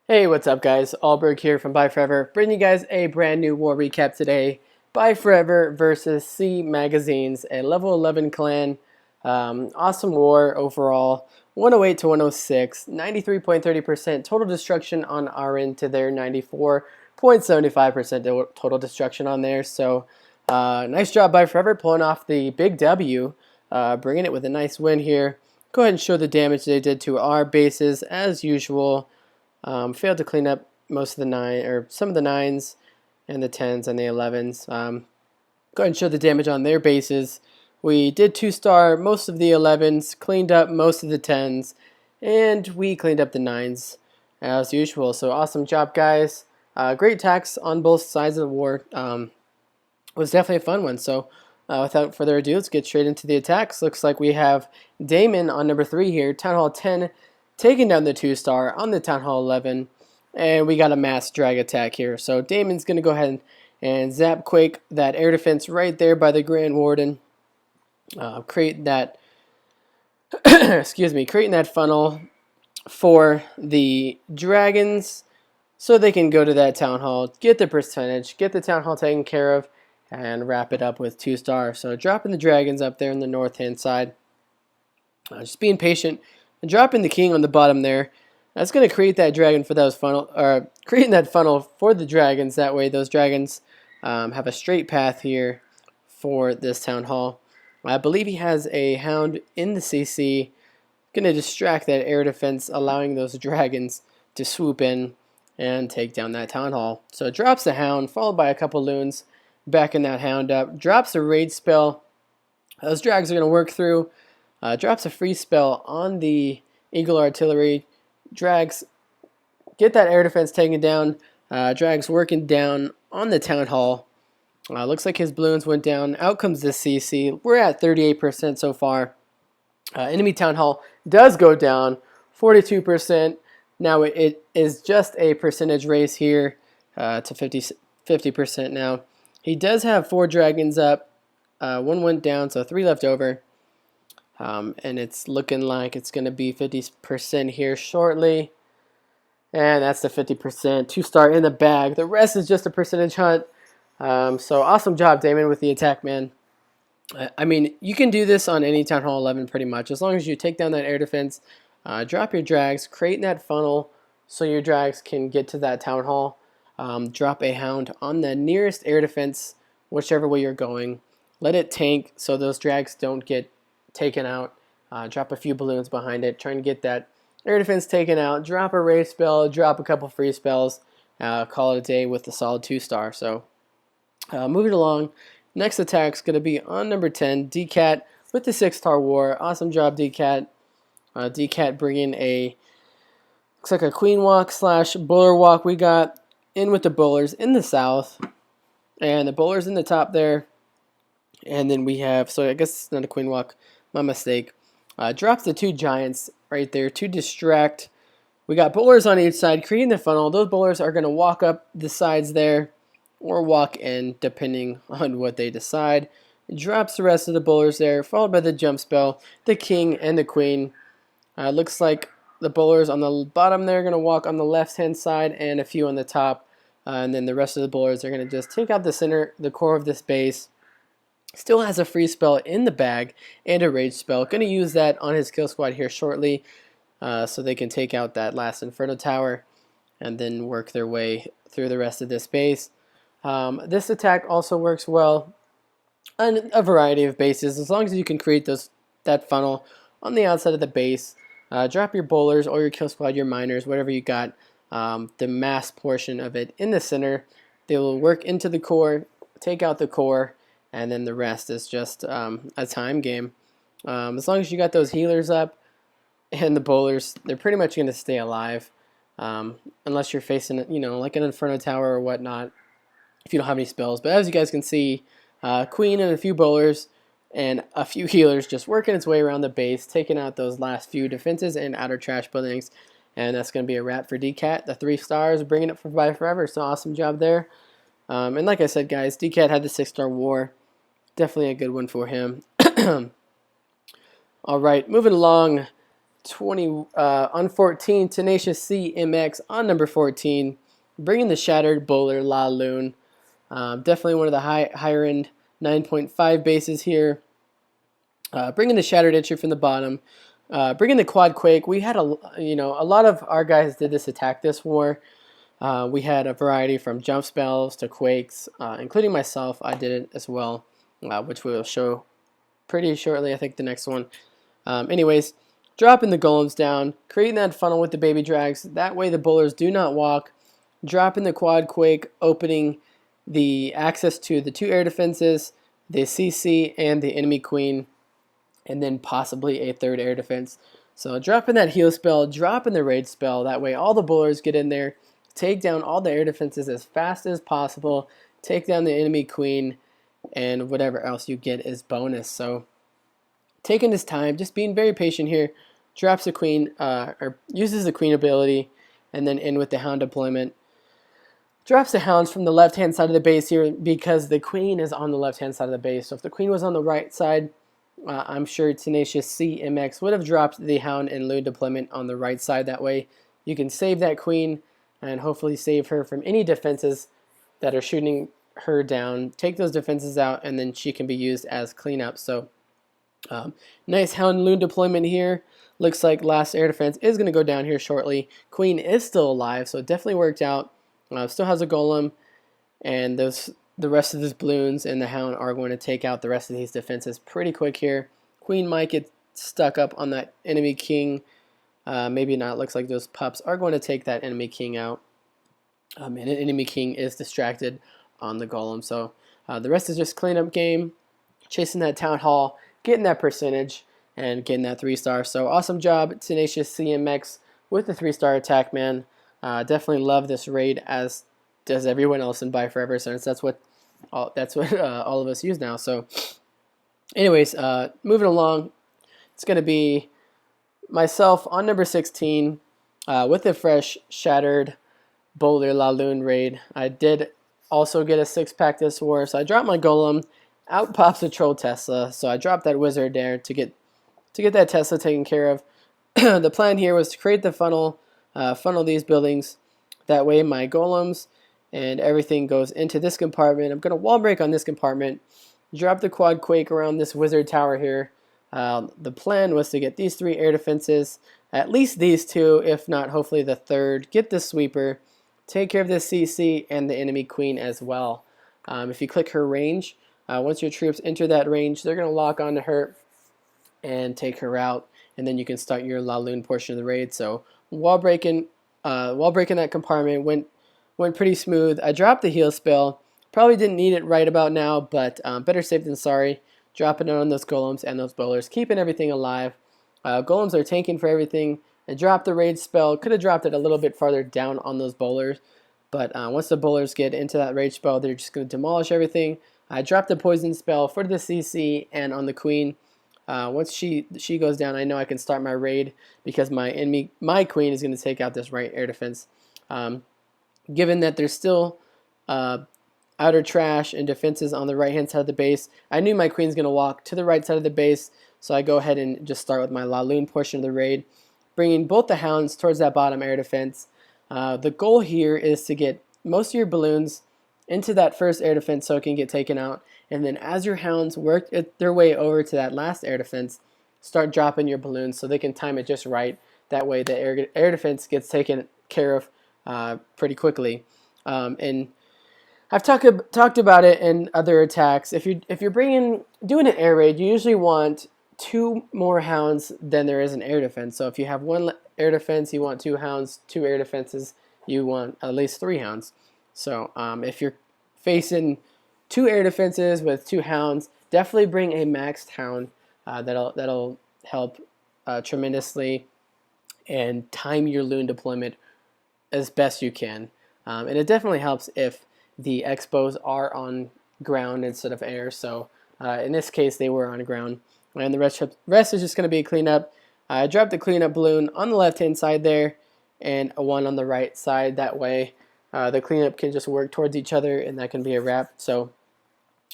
Hey, what's up guys? Ahlberg here from ByeForever, bringing you guys a brand new war recap today. ByeForever versus C Magazines, a level 11 clan. Awesome war overall. 108 to 106, 93.30% total destruction on our end to their 94.75% total destruction on there. So nice job ByeForever pulling off the big W, bringing it with a nice win here. Go ahead and show the damage they did to our bases as usual. Failed to clean up most of the some of the 9s and the 10s and the 11s. Go ahead and show the damage on their bases. We did 2-star most of the 11s, cleaned up most of the 10s, and we cleaned up the 9s as usual. So awesome job, guys. Great attacks on both sides of the war. Was definitely a fun one. So without further ado, let's get straight into the attacks. Looks like we have Daemon on number 3 here, Town Hall 10, taking down the 2-star on the Town Hall 11, and we got a mass drag attack here. So Daemon's going to go ahead and zap quake that air defense right there by the Grand Warden. Create that, creating that funnel for the dragons so they can go to that Town Hall, get the percentage, get the Town Hall taken care of, and wrap it up with 2-star. So dropping the dragons up there on the north-hand side. Just being patient. And dropping the king on the bottom there, that's going to create that dragon for those funnel, or creating that funnel for the dragons. That way, those dragons have a straight path here for this Town Hall. I believe he has a hound in the CC, going to distract that air defense, allowing those dragons to swoop in and take down that Town Hall. So it drops the hound, followed by a couple loons, backing that hound up. Drops a raid spell. Those drags are going to work through. Drops a free spell on the Eagle Artillery. Drags get that air defense taken down. Drags working down on the Town Hall. Looks like his balloons went down. Out comes the CC. We're at 38% so far. Enemy Town Hall does go down 42%. Now it is just a percentage race here to 50% now. He does have 4 dragons up. 1 went down, so 3 left over. And it's looking like it's going to be 50% here shortly. And that's the 50%. 2-star in the bag. The rest is just a percentage hunt. So awesome job, Daemon, with the attack, man. I mean, you can do this on any Town Hall 11 pretty much. As long as you take down that air defense, drop your drags, create that funnel so your drags can get to that Town Hall. Drop a hound on the nearest air defense, whichever way you're going. Let it tank so those drags don't get taken out. Drop a few balloons behind it, trying to get that air defense taken out. Drop a raid spell, drop a couple free spells, call it a day with the solid 2-star. So moving along, next attack is going to be on number 10, dcat with the 6-star war. Awesome job, dcat. Dcat bringing a, looks like a queen walk / bowler walk. We got in with the bowlers in the south, and the bowlers in the top there. And then we have, so I guess it's not a queen walk, my mistake. Drops the 2 giants right there to distract. We got bowlers on each side creating the funnel. Those bowlers are going to walk up the sides there or walk in depending on what they decide. Drops the rest of the bowlers there, followed by the jump spell, the king and the queen. Looks like the bowlers on the bottom there are going to walk on the left-hand side and a few on the top. And then the rest of the bowlers are going to just take out the center, the core of this base. Still has a free spell in the bag and a rage spell. Going to use that on his kill squad here shortly so they can take out that last Inferno Tower and then work their way through the rest of this base. This attack also works well on a variety of bases as long as you can create that funnel on the outside of the base. Drop your bowlers or your kill squad, your miners, whatever you got, the mass portion of it in the center. They will work into the core, take out the core, and then the rest is just a time game. As long as you got those healers up and the bowlers, they're pretty much going to stay alive. Unless you're facing, like an Inferno Tower or whatnot, if you don't have any spells. But as you guys can see, Queen and a few bowlers and a few healers just working its way around the base, taking out those last few defenses and outer trash buildings. And that's going to be a wrap for dcat. The 3 stars, bringing it for ByeForever. So awesome job there. And like I said, guys, dcat had the 6-star war. Definitely a good one for him. All right, moving along. on 14, Tenacious CMX on number 14, bringing the Shattered Bowler La Lune. Definitely one of the higher end 9.5 bases here. Bringing the Shattered Entry from the bottom. Bringing the Quad Quake. We had a lot of our guys did this attack this war. We had a variety from jump spells to quakes, including myself. I did it as well, which we will show pretty shortly. I think the next one. Anyways, dropping the golems down, creating that funnel with the baby drags. That way the bowlers do not walk. Dropping the Quad Quake, opening the access to the 2 air defenses, the CC, and the enemy queen, and then possibly a 3rd air defense. So dropping that heal spell, dropping the rage spell. That way all the bowlers get in there, take down all the air defenses as fast as possible, take down the enemy queen, and whatever else you get is bonus. So taking his time, just being very patient here, drops the queen, or uses the queen ability, and then in with the hound deployment. Drops the hounds from the left-hand side of the base here because the queen is on the left-hand side of the base. So if the queen was on the right side, I'm sure Tenacious CMX would have dropped the hound and loon deployment on the right side. That way you can save that queen and hopefully save her from any defenses that are shooting her down. Take those defenses out, and then she can be used as cleanup. So nice hound loon deployment here. Looks like last air defense is going to go down here shortly. Queen is still alive, so it definitely worked out. Still has a golem, and the rest of his balloons and the hound are going to take out the rest of these defenses pretty quick here. Queen might get stuck up on that enemy king. Maybe not. Looks like those pups are going to take that enemy king out. And an enemy king is distracted on the golem. So the rest is just cleanup game, chasing that town hall, getting that percentage, and getting that 3-star. So awesome job, Tenacious CMX, with the 3-star attack, man. Definitely love this raid, as does everyone else in ByeForever, since that's what all of us use now. So anyways, moving along, it's going to be myself on number 16 with the fresh Shattered Bowler La Lune raid. I did also get a 6-pack this war, so I dropped my golem. Out pops the Troll Tesla, so I dropped that wizard there to get that Tesla taken care of. The plan here was to create the funnel these buildings. That way my golems and everything goes into this compartment. I'm going to wall break on this compartment, drop the Quad Quake around this wizard tower here. The plan was to get these 3 air defenses, at least these 2, if not hopefully the 3rd, get the sweeper, take care of this CC and the enemy queen as well. If you click her range, once your troops enter that range, they're going to lock onto her and take her out, and then you can start your La Lune portion of the raid. So wall breaking that compartment went pretty smooth. I dropped the heal spell. Probably didn't need it right about now, but better safe than sorry. Dropping it on those golems and those bowlers, keeping everything alive. Golems are tanking for everything. I dropped the rage spell. Could have dropped it a little bit farther down on those bowlers, but once the bowlers get into that rage spell, they're just going to demolish everything. I dropped the poison spell for the CC and on the queen. Once she goes down, I know I can start my raid because my queen is going to take out this right air defense. Given that there's still outer trash and defenses on the right hand side of the base, I knew my queen's going to walk to the right side of the base, so I go ahead and just start with my La Lune portion of the raid, bringing both the hounds towards that bottom air defense. The goal here is to get most of your balloons into that first air defense so it can get taken out, and then as your hounds work their way over to that last air defense, start dropping your balloons so they can time it just right. That way the air defense gets taken care of pretty quickly. And I've talked about it in other attacks. If you're doing an air raid, you usually want 2 more hounds than there is an air defense. So if you have 1 air defense, you want 2 hounds. 2 air defenses, you want at least 3 hounds. So if you're facing 2 air defenses with 2 hounds, definitely bring a maxed hound. That'll help tremendously, and time your loon deployment as best you can. And it definitely helps if the expos are on ground instead of air. So in this case, they were on ground, and the rest is just going to be cleanup. I dropped the cleanup balloon on the left-hand side there, and a 1 on the right side. That way, the cleanup can just work towards each other, and that can be a wrap. So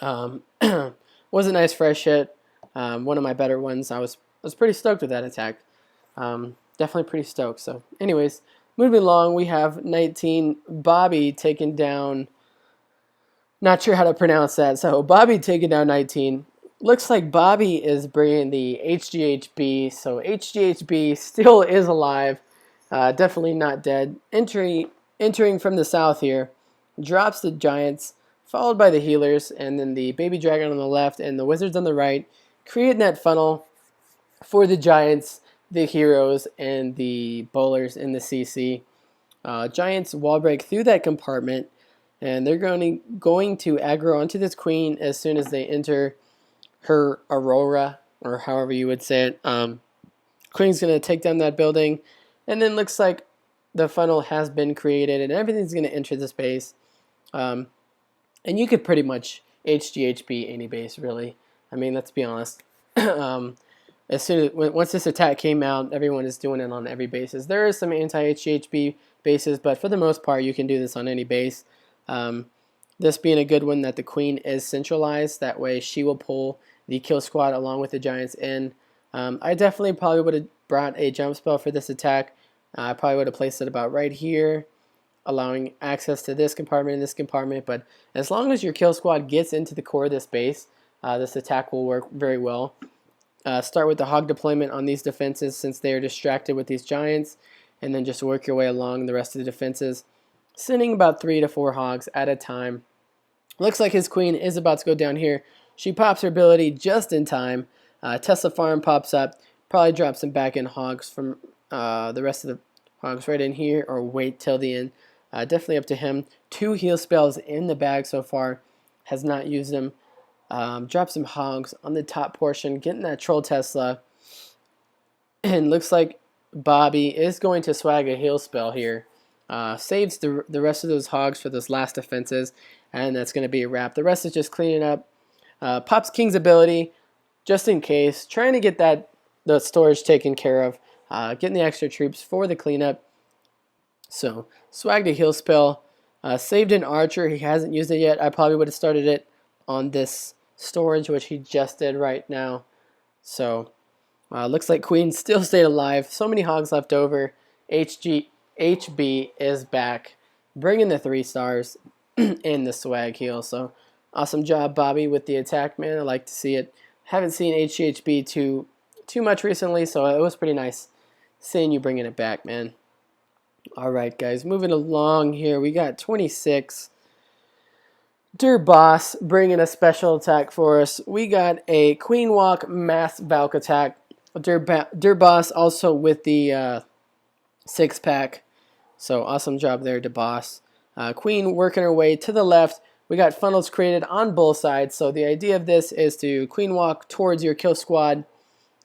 was a nice fresh hit. One of my better ones. I was pretty stoked with that attack. Definitely pretty stoked. So anyways, moving along, we have 19 Bobby taking down, not sure how to pronounce that. So Bobby taking down 19. Looks like Bobby is bringing the HGHB. So HGHB still is alive. Definitely not dead. Entering from the south here. Drops the Giants, followed by the healers, and then the baby dragon on the left and the wizards on the right. Creating that funnel for the Giants, the heroes, and the bowlers in the CC. Giants wall break through that compartment, and they're going to aggro onto this queen as soon as they enter her Aurora, or however you would say it. Queen's going to take down that building, and then looks like the funnel has been created, and everything's going to enter the space. And you could pretty much HGHB any base, really. I mean, let's be honest. Once this attack came out, everyone is doing it on every bases. There is some anti-HGHB bases, but for the most part, you can do this on any base. This being a good one that the queen is centralized. That way, she will pull the kill squad along with the Giants in. I definitely probably would have brought a jump spell for this attack. I probably would have placed it about right here, allowing access to this compartment and this compartment. But as long as your kill squad gets into the core of this base, this attack will work very well. Start with the hog deployment on these defenses since they are distracted with these Giants, and then just work your way along the rest of the defenses, sending about 3 to 4 hogs at a time. Looks like his queen is about to go down here. She pops her ability just in time. Tesla Farm pops up, probably drops some back end hogs from the rest of the hogs right in here, or wait till the end. Definitely up to him. 2 heal spells in the bag so far. Has not used them. Drop some hogs on the top portion, getting that troll Tesla. And looks like Bobby is going to swag a heal spell here. Saves the rest of those hogs for those last defenses, and that's going to be a wrap. The rest is just cleaning up. Pops King's ability, just in case. Trying to get the storage taken care of. Getting the extra troops for the cleanup. So, swagged a heal spell. Saved an archer. He hasn't used it yet. I probably would have started it on this storage, which he just did right now. So, looks like Queen still stayed alive. So many hogs left over. HB is back, bringing the 3 stars in the swag heal. So, awesome job, Bobby, with the attack, man. I like to see it. Haven't seen HHB too much recently, so it was pretty nice seeing you bringing it back, man. All right, guys, moving along here. We got 26. Boss bringing a special attack for us. We got a Queen Walk Mass Valk attack. Boss also with the 6-pack. So awesome job there, Boss. Queen working her way to the left. We got funnels created on both sides. So the idea of this is to Queen Walk towards your kill squad.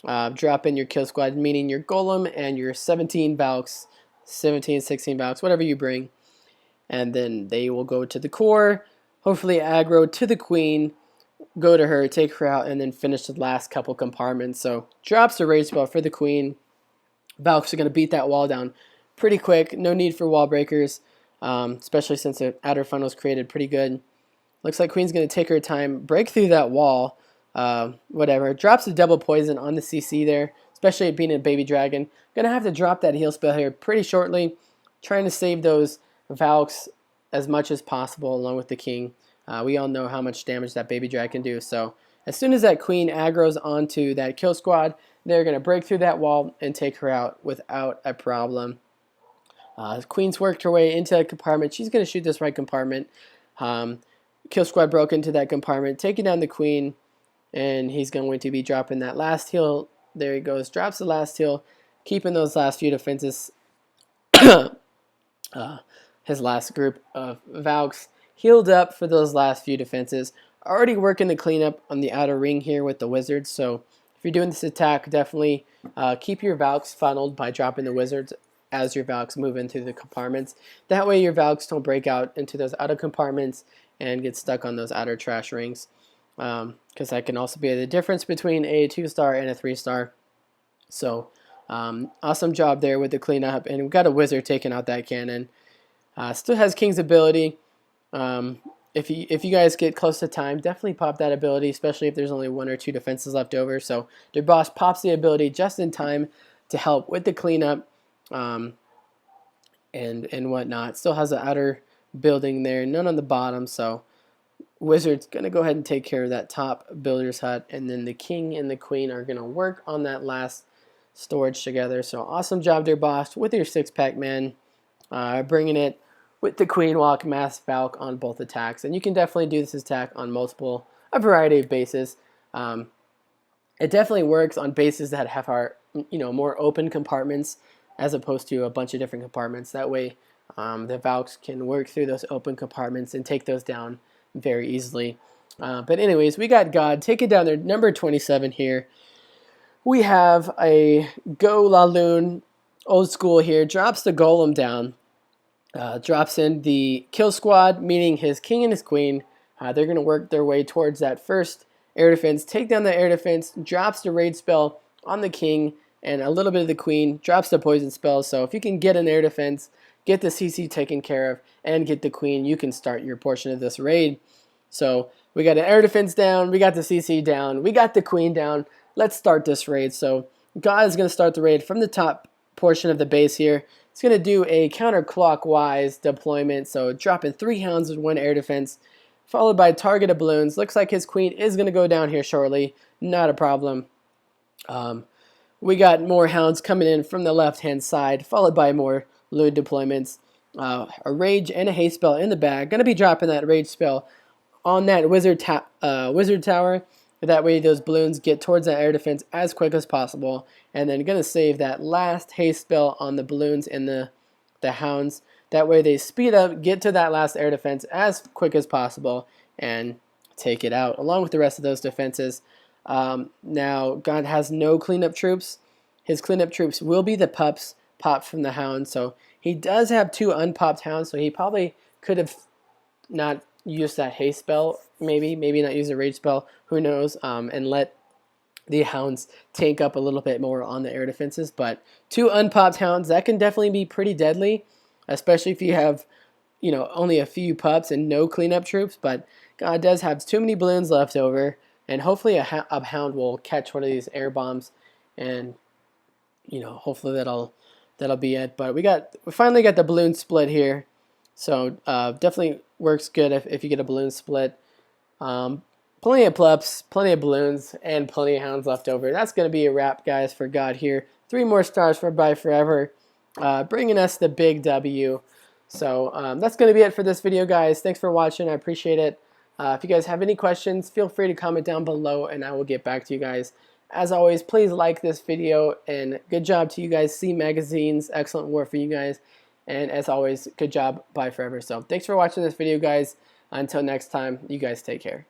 Drop in your kill squad, meaning your Golem and your 17 Valks. 17, 16 Valks, whatever you bring. And then they will go to the core. Hopefully aggro to the queen, go to her, take her out, and then finish the last couple compartments. So drops the rage spell for the queen. Valks are going to beat that wall down pretty quick. No need for wall breakers, especially since the outer funnel is created pretty good. Looks like queen's going to take her time, break through that wall, whatever. Drops the double poison on the CC there, especially it being a baby dragon. Going to have to drop that heal spell here pretty shortly, trying to save those Valks as much as possible along with the king. We all know how much damage that baby dragon can do. So as soon as that queen aggroes onto that kill squad, they're going to break through that wall and take her out without a problem. Queen's worked her way into that compartment. She's going to shoot this right compartment. Kill squad broke into that compartment, taking down the queen, and he's going to be dropping that last heal. There he goes. Drops the last heal, keeping those last few defenses. His last group of Valks healed up for those last few defenses. Already working the cleanup on the outer ring here with the wizards. So if you're doing this attack, definitely keep your Valks funneled by dropping the wizards as your Valks move into the compartments. That way your Valks don't break out into those outer compartments and get stuck on those outer trash rings. Because that can also be the difference between a 2-star and a 3-star. So awesome job there with the cleanup. And we've got a wizard taking out that cannon. Still has King's ability. If you guys get close to time, definitely pop that ability, especially if there's only 1 or 2 defenses left over. So their boss pops the ability just in time, to help with the cleanup and whatnot. Still has an outer building there, none on the bottom, so Wizard's going to go ahead and take care of that top builder's hut, and then the king and the queen are going to work on that last storage together. So awesome job there, boss, with your 6-pack, man. Bringing it with the queen walk, mass falc on both attacks. And you can definitely do this attack on a variety of bases. It definitely works on bases that have more open compartments as opposed to a bunch of different compartments. That way the Valks can work through those open compartments and take those down very easily. But anyways, we got God. Take it down there, number 27 here. We have a Go La Lune, old school here, drops the golem down. Drops in the kill squad, meaning his king and his queen. They're going to work their way towards that first air defense, take down the air defense, drops the raid spell on the king and a little bit of the queen, drops the poison spell. So if you can get an air defense, get the CC taken care of, and get the queen, you can start your portion of this raid. So we got an air defense down, we got the CC down, we got the queen down. Let's start this raid. So God is going to start the raid from the top portion of the base here. It's going to do a counterclockwise deployment, so dropping 3 hounds with 1 air defense, followed by targeted balloons. Looks like his queen is going to go down here shortly. Not a problem. We got more hounds coming in from the left-hand side, followed by more loot deployments. A rage and a haste spell in the bag. Going to be dropping that rage spell on that wizard tower. That way those balloons get towards that air defense as quick as possible. And then going to save that last haste spell on the balloons and the hounds. That way they speed up, get to that last air defense as quick as possible, and take it out, along with the rest of those defenses. Now, God has no cleanup troops. His cleanup troops will be the pups popped from the hound. So he does have 2 unpopped hounds, so he probably could have not used that haste spell, maybe not use the rage spell, who knows, and let the hounds tank up a little bit more on the air defenses. But 2 unpopped hounds, that can definitely be pretty deadly, especially if you have, only a few pups and no cleanup troops. But God does have too many balloons left over, and hopefully a hound will catch one of these air bombs, and hopefully that'll be it. But we finally got the balloon split here, so definitely works good if you get a balloon split. Plenty of plups, plenty of balloons, and plenty of hounds left over. That's going to be a wrap, guys, for God here. 3 more stars for ByeForever, bringing us the big W. So that's going to be it for this video, guys. Thanks for watching. I appreciate it. If you guys have any questions, feel free to comment down below, and I will get back to you guys. As always, please like this video, and good job to you guys. See magazines, excellent work for you guys. And as always, good job, ByeForever. So thanks for watching this video, guys. Until next time, you guys take care.